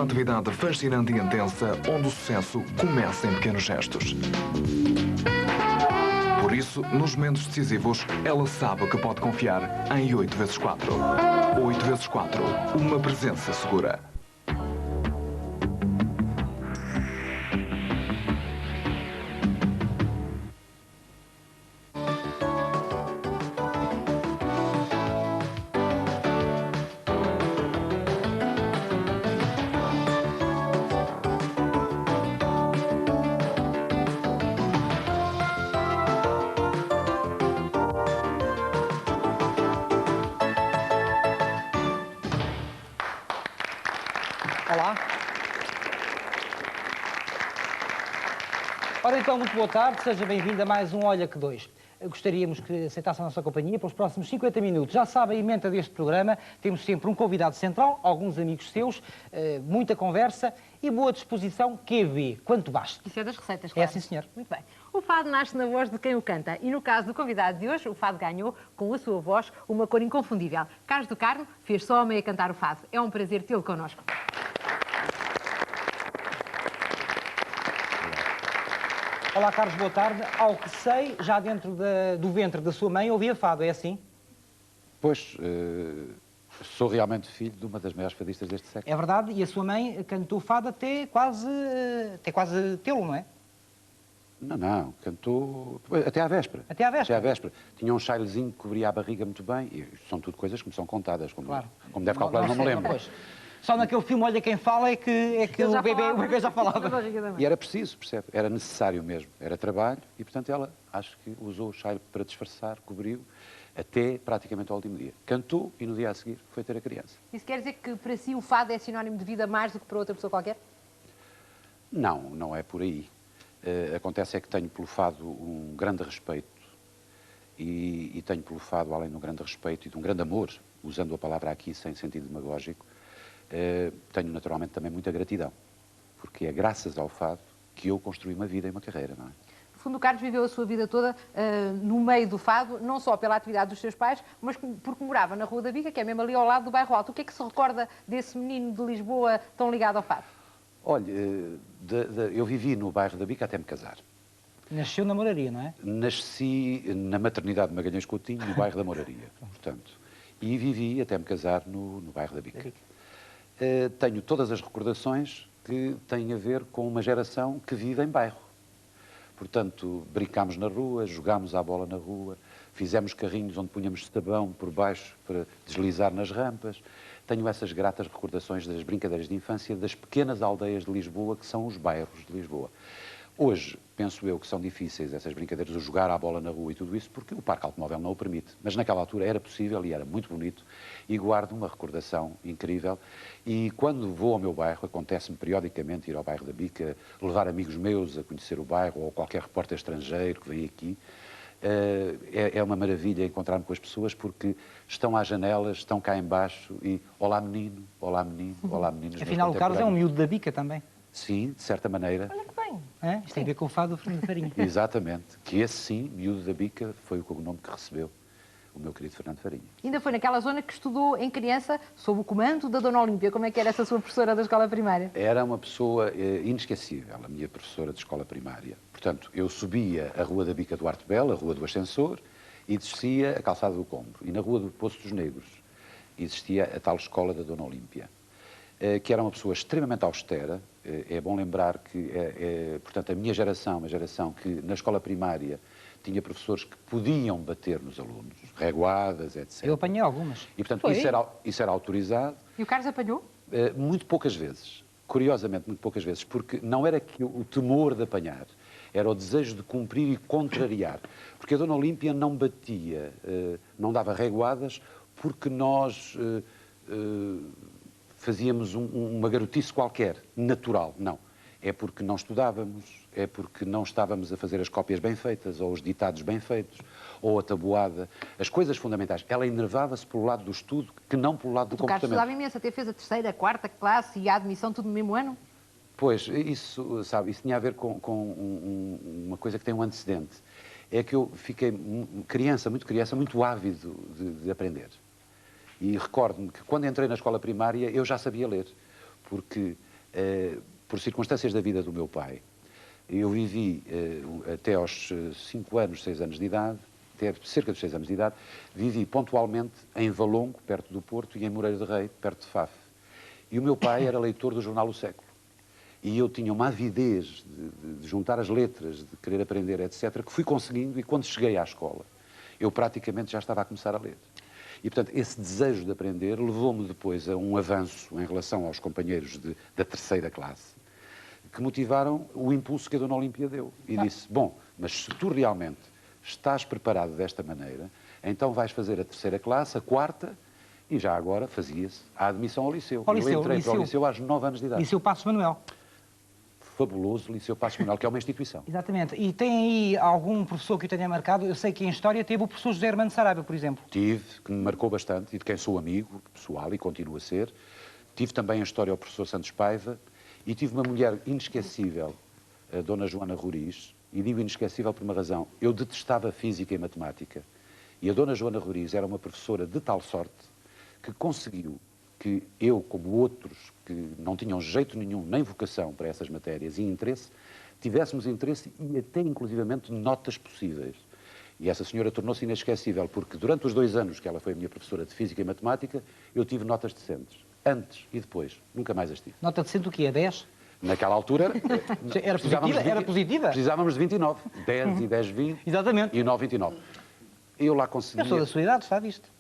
atividade fascinante e intensa, onde o sucesso começa em pequenos gestos. Por isso, nos momentos decisivos, ela sabe que pode confiar em 8x4. 8x4, uma presença segura. Olá. Ora então, muito boa tarde, seja bem-vindo a mais um Olha que Dois. Gostaríamos que aceitasse a nossa companhia pelos próximos 50 minutos. Já sabe a emenda deste programa, temos sempre um convidado central, alguns amigos seus, muita conversa e boa disposição, QB, quanto basta. Isso é das receitas, claro. É sim, senhor. Muito bem. O fado nasce na voz de quem o canta e no caso do convidado de hoje, o fado ganhou, com a sua voz, uma cor inconfundível. Carlos do Carmo fez só homem a cantar o fado. É um prazer tê-lo connosco. Olá, Carlos, boa tarde. Ao que sei, já dentro do ventre da sua mãe ouvia fado, é assim? Pois, sou realmente filho de uma das maiores fadistas deste século. É verdade, e a sua mãe cantou fado até quase tê-lo, não é? Não, cantou até à véspera. Até à véspera? Até à véspera. Tinha um chailezinho que cobria a barriga muito bem, e são tudo coisas que me são contadas, como deve calcular, não me lembro. Pois. Só naquele filme Olha Quem Fala é que o bebê já falava. E era preciso, percebe? Era necessário mesmo. Era trabalho e, portanto, ela acho que usou o chaile para disfarçar, cobriu, até praticamente ao último dia. Cantou e no dia a seguir foi ter a criança. Isso quer dizer que para si o fado é sinónimo de vida mais do que para outra pessoa qualquer? Não, não é por aí. Acontece é que tenho pelo fado um grande respeito e tenho pelo fado, além de um grande respeito e de um grande amor, usando a palavra aqui sem sentido demagógico, tenho naturalmente também muita gratidão, porque é graças ao fado que eu construí uma vida e uma carreira, não é? No fundo, o Carlos viveu a sua vida toda no meio do fado, não só pela atividade dos seus pais, mas porque morava na Rua da Bica, que é mesmo ali ao lado do Bairro Alto. O que é que se recorda desse menino de Lisboa tão ligado ao fado? Olha, eu vivi no bairro da Bica até me casar. Nasceu na Moraria, não é? Nasci na maternidade de Magalhães Coutinho, no bairro da Moraria, portanto. E vivi até me casar no bairro da Bica. Tenho todas as recordações que têm a ver com uma geração que vive em bairro. Portanto, brincámos na rua, jogámos à bola na rua, fizemos carrinhos onde punhamos sabão por baixo para deslizar nas rampas. Tenho essas gratas recordações das brincadeiras de infância das pequenas aldeias de Lisboa, que são os bairros de Lisboa. Hoje, penso eu que são difíceis essas brincadeiras, o jogar à bola na rua e tudo isso, porque o parque automóvel não o permite. Mas naquela altura era possível e era muito bonito e guardo uma recordação incrível. E quando vou ao meu bairro, acontece-me periodicamente ir ao bairro da Bica, levar amigos meus a conhecer o bairro ou qualquer repórter estrangeiro que vem aqui. É uma maravilha encontrar-me com as pessoas porque estão às janelas, estão cá embaixo e olá menino, olá menino, olá meninos. Afinal, o Carlos é um miúdo da Bica também. Sim, de certa maneira. Olha que bem. É? Isto tem a ver com o fado do Fernando Farinha. Exatamente. Que esse sim, miúdo da Bica, foi o cognome que recebeu o meu querido Fernando Farinha. Ainda foi naquela zona que estudou em criança sob o comando da Dona Olímpia. Como é que era essa sua professora da escola primária? Era uma pessoa inesquecível, a minha professora de escola primária. Portanto, eu subia a Rua da Bica do Arte Belo, a Rua do Ascensor, e descia a Calçada do Combro. E na Rua do Poço dos Negros existia a tal escola da Dona Olímpia, que era uma pessoa extremamente austera. É bom lembrar que, portanto, a minha geração, uma geração que na escola primária tinha professores que podiam bater nos alunos, reguadas, etc. Eu apanhei algumas. E, portanto, isso era autorizado. E o Carlos apanhou? Muito poucas vezes. Curiosamente, muito poucas vezes. Porque não era que o temor de apanhar, era o desejo de cumprir e contrariar. Porque a Dona Olímpia não batia, não dava reguadas, porque nós fazíamos uma garotice qualquer, natural. Não. É porque não estudávamos, é porque não estávamos a fazer as cópias bem feitas, ou os ditados bem feitos, ou a tabuada, as coisas fundamentais. Ela enervava-se pelo lado do estudo, que não pelo lado do comportamento. O Carlos estudava imenso, até fez a terceira, a quarta classe e a admissão tudo no mesmo ano? Pois, isso, sabe, isso tinha a ver com uma coisa que tem um antecedente. É que eu fiquei criança, muito ávido de aprender. E recordo-me que quando entrei na escola primária eu já sabia ler, porque por circunstâncias da vida do meu pai, eu vivi até aos 5 anos, 6 anos de idade, até cerca de 6 anos de idade, vivi pontualmente em Valongo, perto do Porto, e em Moreira de Rei, perto de Faf. E o meu pai era leitor do jornal O Século. E eu tinha uma avidez de juntar as letras, de querer aprender, etc., que fui conseguindo, e quando cheguei à escola, eu praticamente já estava a começar a ler. E, portanto, esse desejo de aprender levou-me depois a um avanço em relação aos companheiros da terceira classe, que motivaram o impulso que a Dona Olímpia deu. E disse, bom, mas se tu realmente estás preparado desta maneira, então vais fazer a terceira classe, a quarta, e já agora fazia-se a admissão ao liceu. Ao liceu, Eu entrei para o liceu. liceu às 9 anos de idade. Liceu Passos Manuel. Fabuloso Liceu Passos Manuel, que é uma instituição. Exatamente. E tem aí algum professor que o tenha marcado? Eu sei que em História teve o professor José Hermano Saraiva, por exemplo. Tive, que me marcou bastante, e de quem sou amigo pessoal e continuo a ser. Tive também em História o professor Santos Paiva, e tive uma mulher inesquecível, a Dona Joana Roriz, e digo inesquecível por uma razão. Eu detestava Física e Matemática, e a Dona Joana Roriz era uma professora de tal sorte que conseguiu que eu, como outros que não tinham jeito nenhum, nem vocação para essas matérias e interesse, tivéssemos interesse e até inclusivamente notas possíveis. E essa senhora tornou-se inesquecível, porque durante os 2 anos que ela foi a minha professora de Física e Matemática, eu tive notas decentes. Antes e depois, nunca mais as tive. Nota decente o quê? 10? Naquela altura... Era positiva? Era positiva? Precisávamos de 29. 10 e 10, 20. Exatamente. E 9, 29. Eu lá conseguia... Eu sou da sua idade, está visto?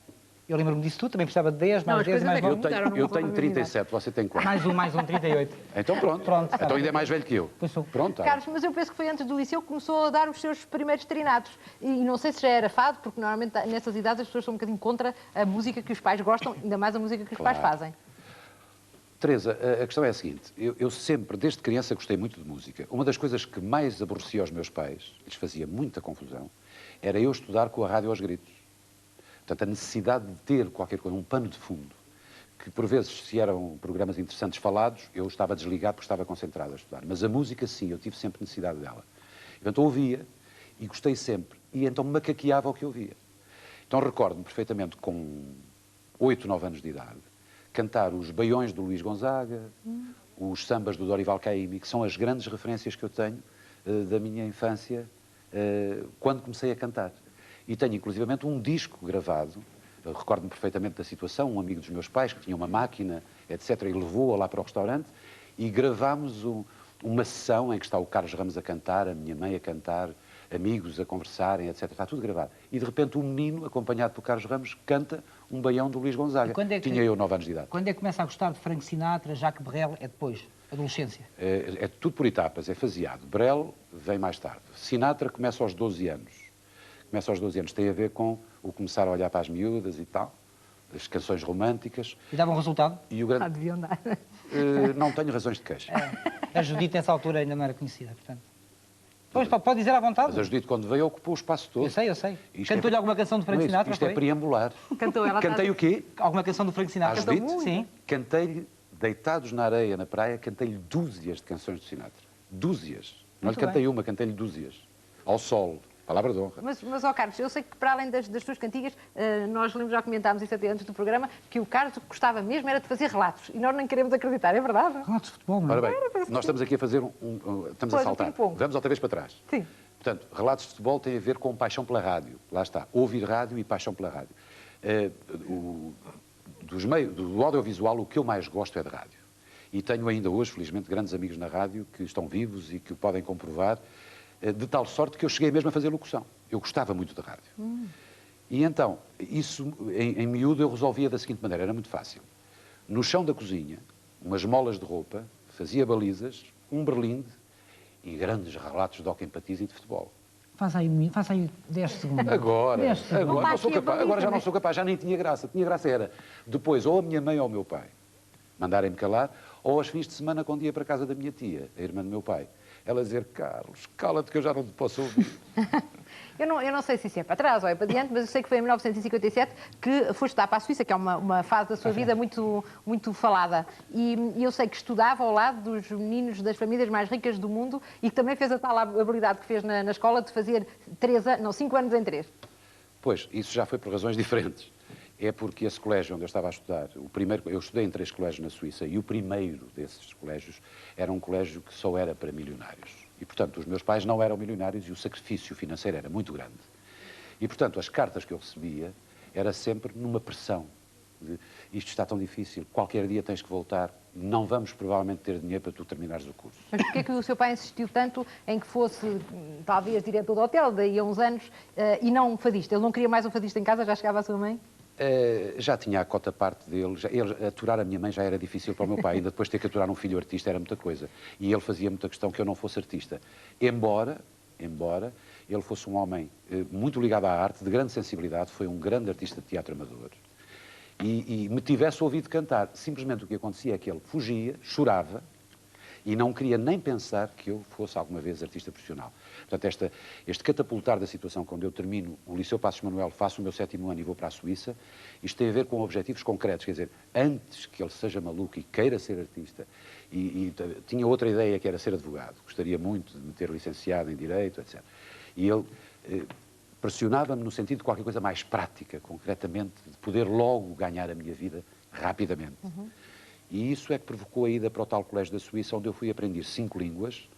Eu lembro-me disso tudo, também precisava de 10, Não, mais as 10, coisas mais é que 9. mudaram. Eu tenho 37, você tem quanto? Mais um, 38. Então pronto. Pronto, tá Então bem. ainda é mais velho que eu. Pois sou. Pronto. tá. Carlos, mas eu penso que foi antes do liceu que começou a dar os seus primeiros trinatos. E não sei se já era fado, porque normalmente nessas idades as pessoas são um bocadinho contra a música que os pais gostam, ainda mais a música que os pais Claro. fazem. Teresa, a questão é a seguinte. Eu sempre, desde criança, gostei muito de música. Uma das coisas que mais aborrecia aos meus pais, lhes fazia muita confusão, era eu estudar com a rádio aos gritos. Portanto, a necessidade de ter qualquer coisa, um pano de fundo, que por vezes, se eram programas interessantes falados, eu estava desligado porque estava concentrado a estudar. Mas a música, sim, eu tive sempre necessidade dela. Então ouvia e gostei sempre. E então macaqueava o que ouvia. Então recordo-me perfeitamente, com 8, 9 anos de idade, cantar os baiões do Luís Gonzaga, os sambas do Dorival Caymmi, que são as grandes referências que eu tenho da minha infância, quando comecei a cantar. E tenho, inclusivamente, um disco gravado, recordo-me perfeitamente da situação, um amigo dos meus pais, que tinha uma máquina, etc., e levou-a lá para o restaurante, e gravámos uma sessão em que está o Carlos Ramos a cantar, a minha mãe a cantar, amigos a conversarem, etc. Está tudo gravado. E, de repente, um menino, acompanhado por Carlos Ramos, canta um baião do Luís Gonzaga. E quando é que- Tinha eu 9 anos de idade. Quando é que começa a gostar de Frank Sinatra, Jacques Brel? É depois, adolescência. É tudo por etapas, é faseado. Brel vem mais tarde. Sinatra começa aos 12 anos. Começa aos 12 anos. Tem a ver com o começar a olhar para as miúdas e tal, as canções românticas. E dava um resultado? E o grande... Ah, deviam dar. Não tenho razões de queixa. A Judite, nessa altura, ainda não era conhecida, portanto. Pois, pode dizer à vontade. Mas a Judite, quando veio, ocupou o espaço todo. Eu sei. Isto Cantou-lhe é- alguma canção de Frank Não é isso, Sinatra, isto é foi? preambular. Cantou ela. Cantei o quê? Alguma canção do Frank Sinatra? À Judite? Sim. Cantei-lhe, deitados na areia, na praia, cantei-lhe dúzias de canções de Sinatra. Dúzias. Não lhe Muito cantei bem. uma, cantei-lhe dúzias. Ao sol. Palavra de honra. Mas ó Carlos, eu sei que para além das tuas cantigas, nós lembro, já comentámos isso até antes do programa, que o Carlos o que gostava mesmo era de fazer relatos. E nós nem queremos acreditar, é verdade? Relatos de futebol, não é? Ora bem, nós estamos aqui a fazer estamos a Pois, um saltar. ping-pong. Vamos outra vez para trás. Sim. Portanto, relatos de futebol têm a ver com paixão pela rádio. Lá está, ouvir rádio e paixão pela rádio. Do audiovisual, o que eu mais gosto é de rádio. E tenho ainda hoje, felizmente, grandes amigos na rádio que estão vivos e que o podem comprovar, de tal sorte que eu cheguei mesmo a fazer locução. Eu gostava muito de rádio. E então, isso, em miúdo, eu resolvia da seguinte maneira, era muito fácil. No chão da cozinha, umas molas de roupa, fazia balizas, um berlinde e grandes relatos de hockey em patins e de futebol. Faça aí 10 segundos. Agora, 10 segundos. agora, Opa, não sou aqui a capaz, baliza, agora já não mas- sou capaz, já nem tinha graça. Tinha graça era depois ou a minha mãe ou o meu pai mandarem-me calar, ou aos fins de semana, quando ia para a casa da minha tia, a irmã do meu pai, ela dizer, Carlos, cala-te que eu já não te posso ouvir. Eu não sei se isso é para trás ou é para diante, mas eu sei que foi em 1957 que foste estudar para a Suíça, que é uma fase da sua vida muito, muito falada. E eu sei que estudava ao lado dos meninos das famílias mais ricas do mundo e que também fez a tal habilidade que fez na escola de fazer 5 anos em 3. Pois, isso já foi por razões diferentes. é porque esse colégio onde eu estava a estudar, eu estudei em 3 colégios na Suíça, e o primeiro desses colégios era um colégio que só era para milionários. E, portanto, os meus pais não eram milionários e o sacrifício financeiro era muito grande. E, portanto, as cartas que eu recebia era sempre numa pressão de isto está tão difícil, qualquer dia tens que voltar, não vamos provavelmente ter dinheiro para tu terminares o curso. Mas porquê é que o seu pai insistiu tanto em que fosse, talvez, diretor do hotel, daí a uns anos, e não um fadista? Ele não queria mais um fadista em casa, já chegava a sua mãe? Já tinha a cota parte dele, aturar a minha mãe já era difícil para o meu pai, ainda depois ter que aturar um filho artista era muita coisa. E ele fazia muita questão que eu não fosse artista. Embora ele fosse um homem muito ligado à arte, de grande sensibilidade, foi um grande artista de teatro amador. E me tivesse ouvido cantar. Simplesmente o que acontecia é que ele fugia, chorava, e não queria nem pensar que eu fosse alguma vez artista profissional. Portanto, este catapultar da situação, quando eu termino o Liceu Passos Manuel, faço o meu 7º ano e vou para a Suíça, isto tem a ver com objetivos concretos, quer dizer, antes que ele seja maluco e queira ser artista, e tinha outra ideia que era ser advogado, gostaria muito de me ter licenciado em Direito, etc. E ele pressionava-me no sentido de qualquer coisa mais prática, concretamente, de poder logo ganhar a minha vida rapidamente. E isso é que provocou a ida para o tal colégio da Suíça, onde eu fui aprender 5 línguas.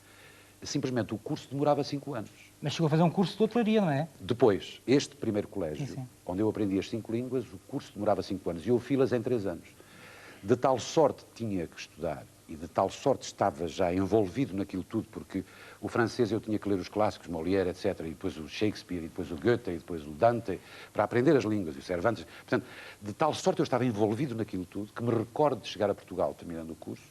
Simplesmente o curso demorava 5 anos. Mas chegou a fazer um curso de hotelaria, não é? Depois, este primeiro colégio, Sim. onde eu aprendi as 5 línguas, o curso demorava 5 anos e eu fiz-las em 3 anos. De tal sorte tinha que estudar e de tal sorte estava já envolvido naquilo tudo, porque o francês eu tinha que ler os clássicos, Molière, etc., e depois o Shakespeare, e depois o Goethe, e depois o Dante, para aprender as línguas, e o Cervantes. Portanto, de tal sorte eu estava envolvido naquilo tudo, que me recordo de chegar a Portugal, terminando o curso,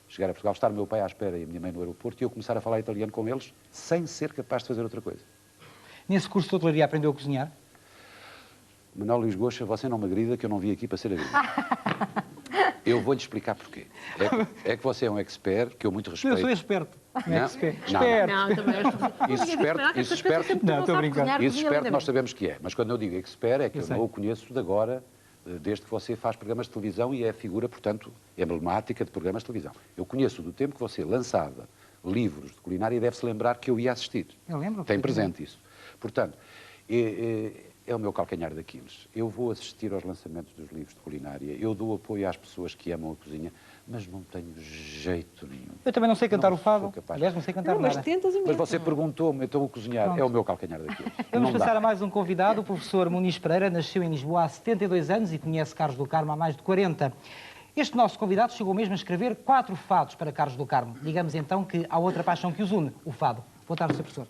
chegar a Portugal, estar o meu pai à espera e a minha mãe no aeroporto, e eu começar a falar italiano com eles, sem ser capaz de fazer outra coisa. Nesse curso de hotelaria aprendeu a cozinhar? Manuel Luís Goxa, você não me agrida que eu não vim aqui para ser agrida. Eu vou-lhe explicar porquê. É que você é um expert, que eu muito respeito. Eu sou esperto. Não? Esperto. Não, também Isso esperto, Não, estou a brincar. isso esperto nós sabemos que é. Mas quando eu digo expert, é que eu não o conheço de agora, desde que você faz programas de televisão e é figura, portanto, emblemática de programas de televisão. Eu conheço do tempo que você lançava livros de culinária e deve-se lembrar que eu ia assistir. Eu lembro. Tem presente isso. Portanto, é o meu calcanhar daqueles. Eu vou assistir aos lançamentos dos livros de culinária, eu dou apoio às pessoas que amam a cozinha, mas não tenho jeito nenhum. Eu também não sei cantar Não o fado. sou capaz. Aliás, não sei cantar Mas nada. tentas imenso. Mas você perguntou-me, então o cozinhar Pronto. é o meu calcanhar daqueles. Vamos Não passar dá. a mais um convidado. O professor Muniz Pereira nasceu em Lisboa há 72 anos e conhece Carlos do Carmo há mais de 40. Este nosso convidado chegou mesmo a escrever 4 fados para Carlos do Carmo. Digamos então que há outra paixão que os une, o fado. Boa tarde, Sr. Professor.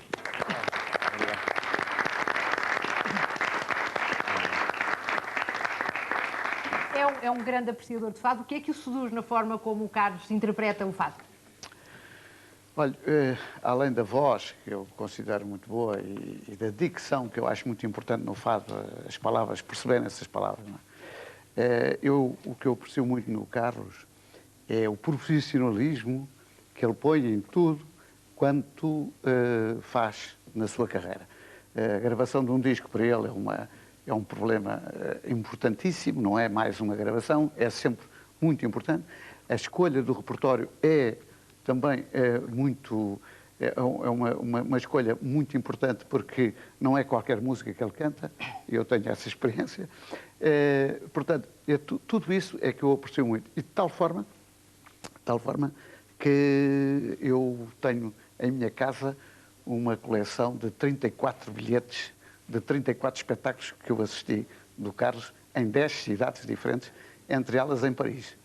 É um grande apreciador de fado. O que é que o seduz na forma como o Carlos interpreta o fado? Olha, além da voz, que eu considero muito boa, e da dicção, que eu acho muito importante no fado, as palavras, perceberem essas palavras, não é? O que eu aprecio muito no Carlos é o profissionalismo que ele põe em tudo quanto faz na sua carreira. A gravação de um disco para ele é um problema importantíssimo, não é mais uma gravação, é sempre muito importante. A escolha do repertório também uma escolha muito importante, porque não é qualquer música que ele canta, e eu tenho essa experiência. Portanto, tudo isso é que eu aprecio muito. E de tal forma que eu tenho em minha casa uma coleção de 34 bilhetes, de 34 espetáculos que eu assisti do Carlos em 10 cidades diferentes, entre elas em Paris.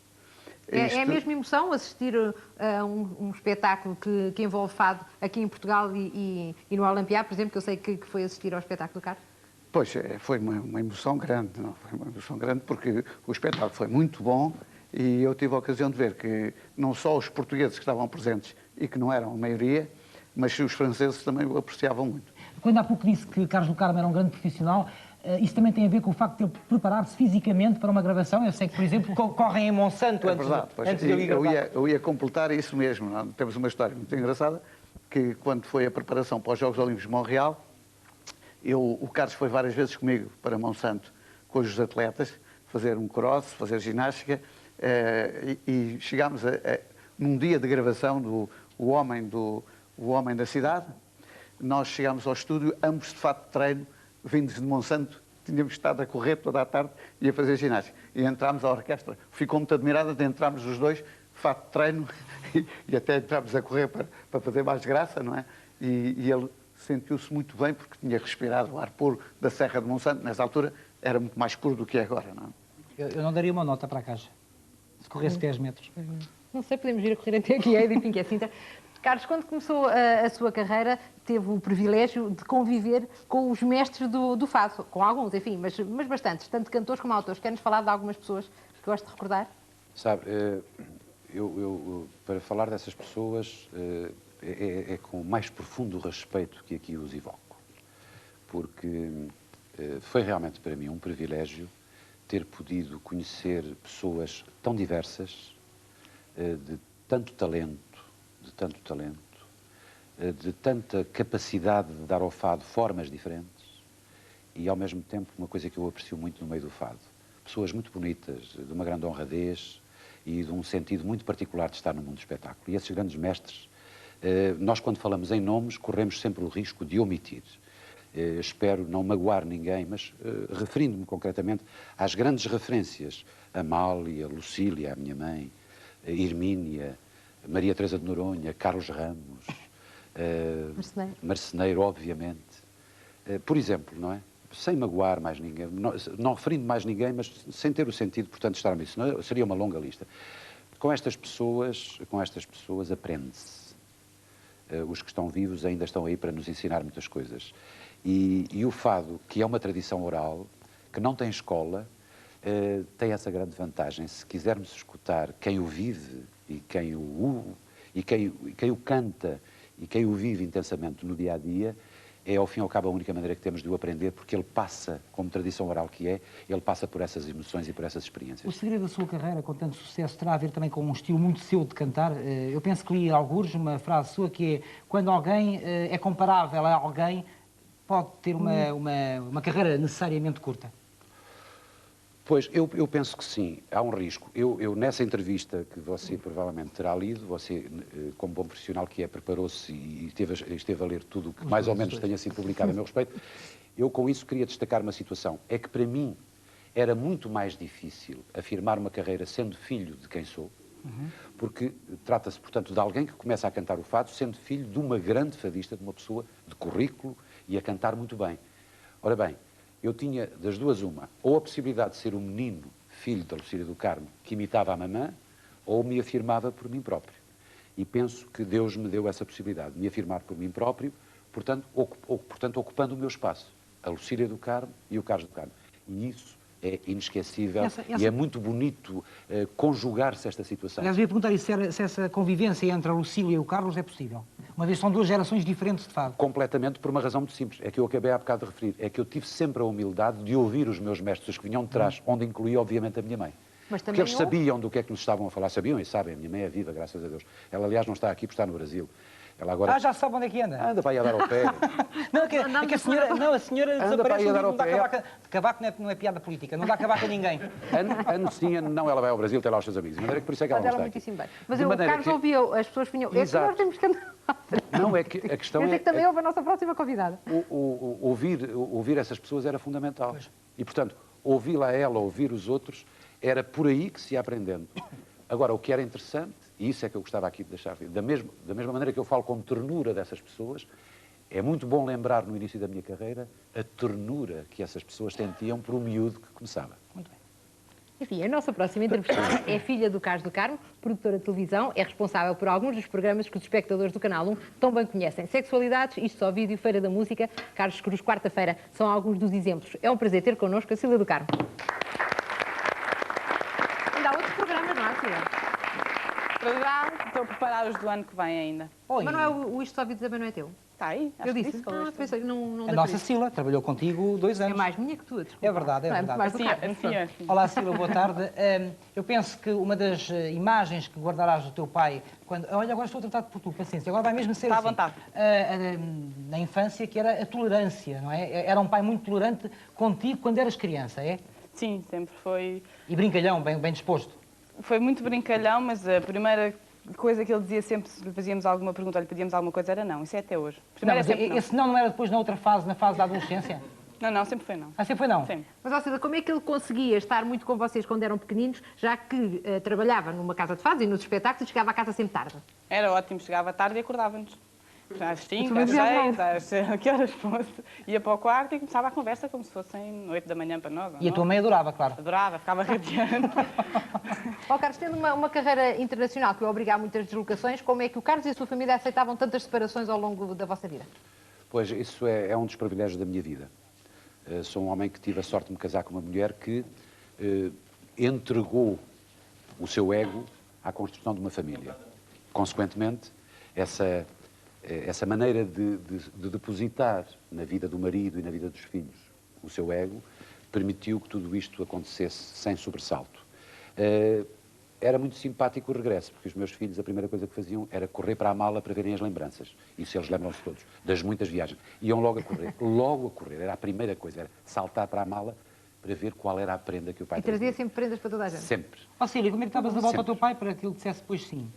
É a mesma emoção assistir a um espetáculo que envolve fado aqui em Portugal e no Olimpiá, por exemplo, que eu sei que foi assistir ao espetáculo do Carlos? Pois, foi uma emoção grande, não? Foi uma emoção grande porque o espetáculo foi muito bom e eu tive a ocasião de ver que não só os portugueses que estavam presentes e que não eram a maioria, mas os franceses também o apreciavam muito. Quando há pouco disse que Carlos do Carmo era um grande profissional, isso também tem a ver com o facto de ele preparar-se fisicamente para uma gravação? Eu sei que, por exemplo, correm em Monsanto É verdade, antes de ele gravar. eu ia completar isso mesmo. Não? Temos uma história muito engraçada, que quando foi a preparação para os Jogos Olímpicos de Montreal, o Carlos foi várias vezes comigo para Monsanto, com os atletas, fazer um cross, fazer ginástica, e chegámos num dia de gravação do O Homem da Cidade. Nós chegámos ao estúdio, ambos de fato de treino, vindos de Monsanto, tínhamos estado a correr toda a tarde e a fazer ginástica. E entrámos, a orquestra ficou muito admirada de entrarmos os dois, fato de treino, e até entrámos a correr para fazer mais graça, não é? E ele sentiu-se muito bem porque tinha respirado o ar puro da Serra de Monsanto. Nessa altura era muito mais puro do que é agora, não é? Eu não daria uma nota para a caixa, se corresse 10 metros. Não sei, podemos ir a correr até aqui, enfim, que é Sintra. Carlos, quando começou a sua carreira, teve o privilégio de conviver com os mestres do fado, com alguns, enfim, mas bastantes, tanto cantores como autores. Quer-nos falar de algumas pessoas que gosto de recordar? Sabe, para falar dessas pessoas, é com o mais profundo respeito que aqui os evoco. Porque foi realmente para mim um privilégio ter podido conhecer pessoas tão diversas, de tanto talento, de tanta capacidade de dar ao fado formas diferentes e, ao mesmo tempo, uma coisa que eu aprecio muito no meio do fado. Pessoas muito bonitas, de uma grande honradez e de um sentido muito particular de estar no mundo do espetáculo. E esses grandes mestres, nós, quando falamos em nomes, corremos sempre o risco de omitir. Espero não magoar ninguém, mas referindo-me concretamente às grandes referências, Amália, Lucília, a minha mãe, Hermínia, Maria Teresa de Noronha, Carlos Ramos, Marceneiro, obviamente. Por exemplo, não é? Sem magoar mais ninguém, não referindo mais ninguém, mas sem ter o sentido, portanto, de estar nisso. Seria uma longa lista. Com estas pessoas aprende-se. Os que estão vivos ainda estão aí para nos ensinar muitas coisas. E o fado, que é uma tradição oral, que não tem escola, tem essa grande vantagem. Se quisermos escutar quem o vive e quem o canta e quem o vive intensamente no dia-a-dia, é ao fim e ao cabo a única maneira que temos de o aprender, porque ele passa, como tradição oral que é, ele passa por essas emoções e por essas experiências. O segredo da sua carreira, com tanto sucesso, terá a ver também com um estilo muito seu de cantar. Eu penso que li algures uma frase sua que é: quando alguém é comparável a alguém, pode ter uma carreira necessariamente curta. Pois, eu penso que sim, há um risco. Eu nessa entrevista que você provavelmente terá lido, você, como bom profissional que é, preparou-se e esteve a ler tudo o que mais ou menos tenha sido publicado a meu respeito, eu com isso queria destacar uma situação. É que para mim era muito mais difícil afirmar uma carreira sendo filho de quem sou, porque trata-se, portanto, de alguém que começa a cantar o fado sendo filho de uma grande fadista, de uma pessoa de currículo e a cantar muito bem. Ora bem, eu tinha das duas uma, ou a possibilidade de ser um menino, filho da Lucília do Carmo, que imitava a mamã, ou me afirmava por mim próprio. E penso que Deus me deu essa possibilidade, de me afirmar por mim próprio, portanto, ocupando o meu espaço, a Lucília do Carmo e o Carlos do Carmo. E isso é inesquecível e é muito bonito conjugar-se esta situação. Aliás, eu ia perguntar se essa convivência entre a Lucília e o Carlos é possível. Uma vez são duas gerações diferentes de fado. Completamente, por uma razão muito simples. É que eu acabei há bocado de referir. É que eu tive sempre a humildade de ouvir os meus mestres que vinham de trás, onde incluía, obviamente, a minha mãe. Mas porque eles sabiam do que é que nos estavam a falar. Sabiam e sabem. A minha mãe é viva, graças a Deus. Ela, aliás, não está aqui porque está no Brasil. Ela agora... já sabe onde é que anda. Anda para ir a dar ao pé. a senhora anda para desaparece ir a dar ao não dá pé. cavaco. Cavaco não é piada política, não dá cavaco a ninguém. Ano sim, ano não, ela vai ao Brasil ter lá os seus amigos. De maneira que por isso é que ela não está aqui. Muitíssimo bem. Mas o Carlos ouvia, as pessoas vinham... É que nós temos que andar... Não, é que a questão é... que também houve a nossa próxima convidada. Ouvir essas pessoas era fundamental. E, portanto, ouvi-la a ela, ouvir os outros, era por aí que se ia aprendendo. Agora, o que era interessante, e isso é que eu gostava aqui de deixar, da mesma maneira que eu falo com ternura dessas pessoas, é muito bom lembrar no início da minha carreira a ternura que essas pessoas sentiam por um miúdo que começava. Muito bem. Enfim, a nossa próxima entrevistada é filha do Carlos do Carmo, produtora de televisão, é responsável por alguns dos programas que os espectadores do Canal 1 tão bem conhecem. Sexualidades, Isto Só Vídeo, Feira da Música, Carlos Cruz, quarta-feira, são alguns dos exemplos. É um prazer ter connosco a Cília do Carmo. Ainda há outros programas, não há, Cília? Para já, estou a preparar os do ano que vem ainda. Oi. Mas não é o Isto Só Vídeo também não é teu? Está aí? Eu disse. Pensei que não A nossa Sila trabalhou contigo 2 anos. É mais minha que tu, desculpa. É verdade, é Não, verdade. mais do Carlos, Sim, pronto. sim. Olá, Sila, boa tarde. Eu penso que uma das imagens que guardarás do teu pai, quando... Olha, agora estou a tratar por tu, paciência, agora vai mesmo ser Está à assim. vontade. Na infância, que era a tolerância, não é? Era um pai muito tolerante contigo quando eras criança, é? Sim, sempre foi. E brincalhão, bem disposto. Foi muito brincalhão, mas a primeira coisa que ele dizia sempre, se lhe fazíamos alguma pergunta ou lhe pedíamos alguma coisa, era não. Isso é até hoje. Não, Primeiro é mas sempre não. esse não era depois na outra fase, na fase da adolescência? Não, sempre foi não. Ah, sempre foi não? Sempre. Mas, ó Cida, como é que ele conseguia estar muito com vocês quando eram pequeninos, já que trabalhava numa casa de fados e nos espetáculos e chegava a casa sempre tarde? Era ótimo, chegava tarde e acordava-nos. Às 5, também às dizia 6, às que horas fosse. Ia para o quarto e começava a conversa como se fossem 8 da manhã para nós. E a tua mãe adorava, claro. Adorava, ficava radiante. Ó Carlos, tendo uma carreira internacional que o obriga a muitas deslocações, como é que o Carlos e a sua família aceitavam tantas separações ao longo da vossa vida? Pois, isso é um dos privilégios da minha vida. Sou um homem que tive a sorte de me casar com uma mulher que entregou o seu ego à construção de uma família. Consequentemente, essa maneira de depositar na vida do marido e na vida dos filhos o seu ego permitiu que tudo isto acontecesse sem sobressalto. Era muito simpático o regresso, porque os meus filhos, a primeira coisa que faziam era correr para a mala para verem as lembranças. Isso eles lembram-se todos, das muitas viagens. Iam logo a correr, era a primeira coisa, era saltar para a mala para ver qual era a prenda que o pai E trazia sempre prendas para toda a gente? Sempre. Ó Cília, como é que estavas a volta ao Sempre. teu pai para que ele dissesse depois sim?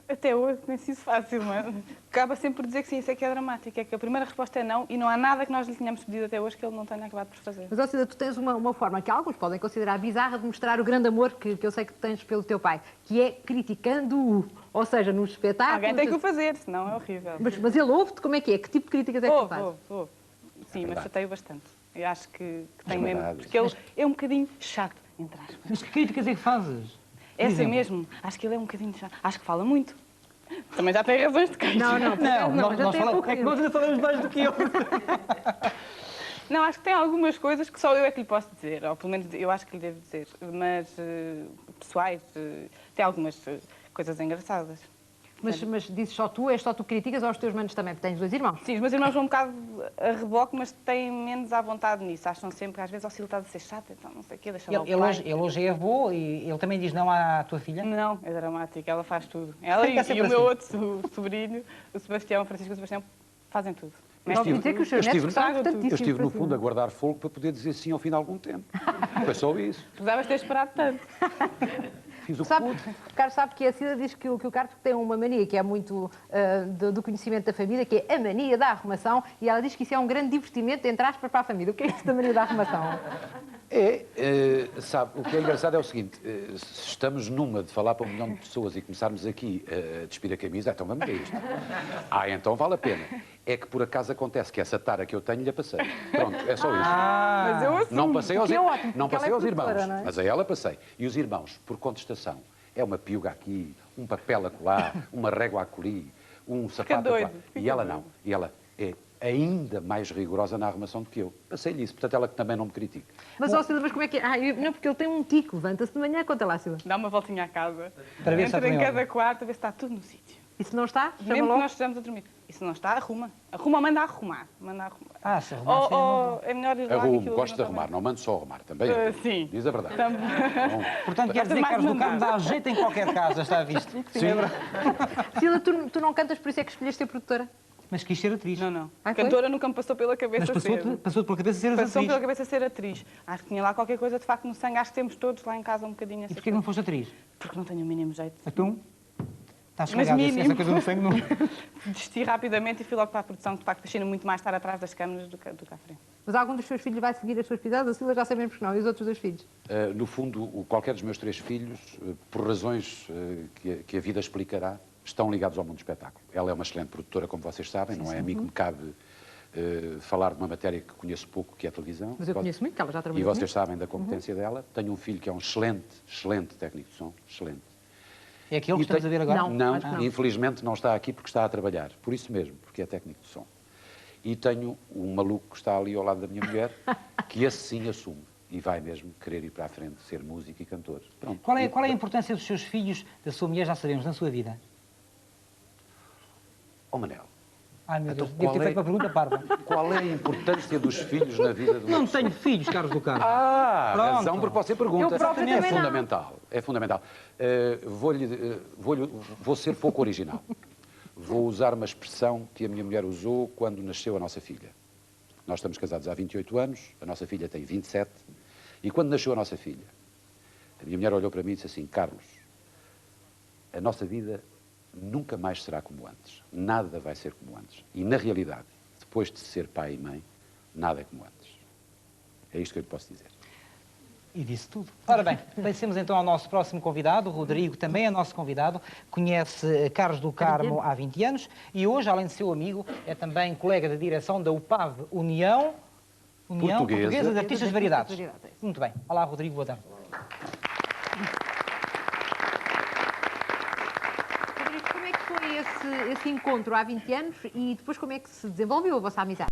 Até hoje nem se isso fácil, mas acaba sempre por dizer que sim, isso é que é dramático. É que a primeira resposta é não e não há nada que nós lhe tenhamos pedido até hoje que ele não tenha acabado por fazer. Mas, ó Cida, tu tens uma forma que alguns podem considerar bizarra de mostrar o grande amor que eu sei que tens pelo teu pai, que é criticando-o. Ou seja, nos espetáculos... Alguém tem que o fazer, senão é horrível. Mas ele ouve-te, como é que é? Que tipo de críticas é que ele faz? Ouve. Sim, mas verdade. chateio bastante. Eu acho que tem É mesmo. verdade. Porque ele é um bocadinho chato, entre aspas. Mas que críticas é que fazes? Por Essa exemplo? mesmo. Acho que ele é um bocadinho chato. Acho que fala muito. Também já tem razões de queixa. Não, Não, já nós tem falamos, pouco é que tempo. nós ainda sabemos mais do que eu. Não, acho que tem algumas coisas que só eu é que lhe posso dizer, ou pelo menos eu acho que lhe devo dizer, mas pessoais, tem algumas coisas engraçadas. Mas dizes só tu, és só tu que criticas ou os teus manos também? Porque tens 2 irmãos. Sim, os meus irmãos vão um bocado a reboque, mas têm menos à vontade nisso. Acham sempre que às vezes ele está a ser chato, então não sei o quê, deixa lá o Ele pai. hoje é avô e ele também diz não à tua filha? Não, é dramático, ela faz tudo. Ela É e sempre o meu assim. outro sobrinho, o Sebastião, o Francisco e o Sebastião, fazem tudo. Mas ouvi dizer que os seus eu netos estive- são eu importantíssimos. Eu estive, para no si. fundo, a guardar fogo para poder dizer sim ao fim de algum tempo. Foi só isso. Precisavas ter esperado tanto. Fiz o que Sabe, pude. o Carlos sabe que a Cida diz que o Carlos tem uma mania que é muito do conhecimento da família, que é a mania da arrumação, e ela diz que isso é um grande divertimento, entre aspas, para a família. O que é isso da mania da arrumação? Sabe, o que é engraçado é o seguinte, se estamos numa de falar para 1 milhão de pessoas e começarmos aqui a despir a camisa, então vamos ver isto. Então vale a pena. É que por acaso acontece que essa tara que eu tenho lhe passei. Pronto, é só isso. Mas eu assumo. Não passei aos, que é ótimo, não porque passei ela é aos irmãos, produtora, não é? mas a ela passei. E os irmãos, por contestação, é uma piuga aqui, um papel acolá, uma régua acolhi, um sapato doido, acolá. fica E ela doido. não. E ela é ainda mais rigorosa na arrumação do que eu. Passei-lhe isso, portanto ela que também não me critica. Mas, ó Cida, mas como é que é? Não, porque ele tem um tico, levanta-se de manhã, conta lá, Cida. Dá uma voltinha à casa, Para ver se está entra em tudo em cada ordem. quarto, a ver se está tudo no sítio. E se não está, chama Mesmo que logo. nós estejamos a dormir. E se não está, arruma. Arruma ou manda arrumar. Manda arrumar. Se arrumar seria uma boa. É melhor ir lá que Arrumo, aquilo gosto de não está arrumar, bem. não mando só arrumar, também. Sim. Diz a verdade. Também. Bom, Portanto, quer Gosta dizer que mais Carlos de do Carmo mandar. dá jeito em qualquer casa, está visto? Cida, tu não cantas, por isso é que escolheste ser produtora? Mas quis ser atriz. Não, não. Ah, foi? Cantora nunca me passou pela Mas cabeça ser. passou-te pela cabeça ser Passou atriz. pela cabeça ser atriz. Acho que tinha lá qualquer coisa de facto no sangue. Acho que temos todos lá em casa um bocadinho E essa porquê que não foste atriz? Porque não tenho o mínimo jeito. Então, estás Mas carregado, mínimo. essa coisa no sangue não... Desisti rapidamente e fui logo para a produção, que de facto fascina muito mais estar atrás das câmaras do que à frente. Mas algum dos seus filhos vai seguir as suas pisadas? A Cida já sabemos que não. E os outros 2 filhos? no fundo, qualquer dos meus 3 filhos, por razões que a vida explicará, estão ligados ao mundo do espetáculo. Ela é uma excelente produtora, como vocês sabem, não é a mim que me cabe falar de uma matéria que conheço pouco, que é a televisão. Mas eu conheço muito, que ela já E trabalhou vocês comigo. sabem da competência dela. Tenho um filho que é um excelente técnico de som, excelente. É aquele que E estamos a tem- ver agora? Não. acho que não. Infelizmente não está aqui porque está a trabalhar. Por isso mesmo, porque é técnico de som. E tenho um maluco que está ali ao lado da minha mulher, que esse sim assume. E vai mesmo querer ir para a frente, ser músico e cantor. Pronto. Qual é a importância dos seus filhos, da sua mulher, já sabemos, na sua vida? Oh, Manel, Ai, meu Então, Deus, devo ter qual é- feito uma pergunta parva. qual é a importância dos filhos na vida de uma Não pessoa? tenho filhos, Carlos do Carmo. Razão Pronto. porque você pergunta. Eu própria é também não. fundamental. É fundamental. Vou ser pouco original. Vou usar uma expressão que a minha mulher usou quando nasceu a nossa filha. Nós estamos casados há 28 anos, a nossa filha tem 27, e quando nasceu a nossa filha, a minha mulher olhou para mim e disse assim: Carlos, a nossa vida nunca mais será como antes. Nada vai ser como antes. E, na realidade, depois de ser pai e mãe, nada é como antes. É isto que eu lhe posso dizer. E disse tudo. Ora bem, passemos então ao nosso próximo convidado. O Rodrigo também é nosso convidado. Conhece Carlos do Carmo há 20 anos e hoje, além de seu amigo, é também colega de direção da UPAV União Portuguesa de Artistas de Variedades. Muito bem. Olá, Rodrigo, boa tarde. Rodrigo, como é que foi esse encontro há 20 anos e depois como é que se desenvolveu a vossa amizade?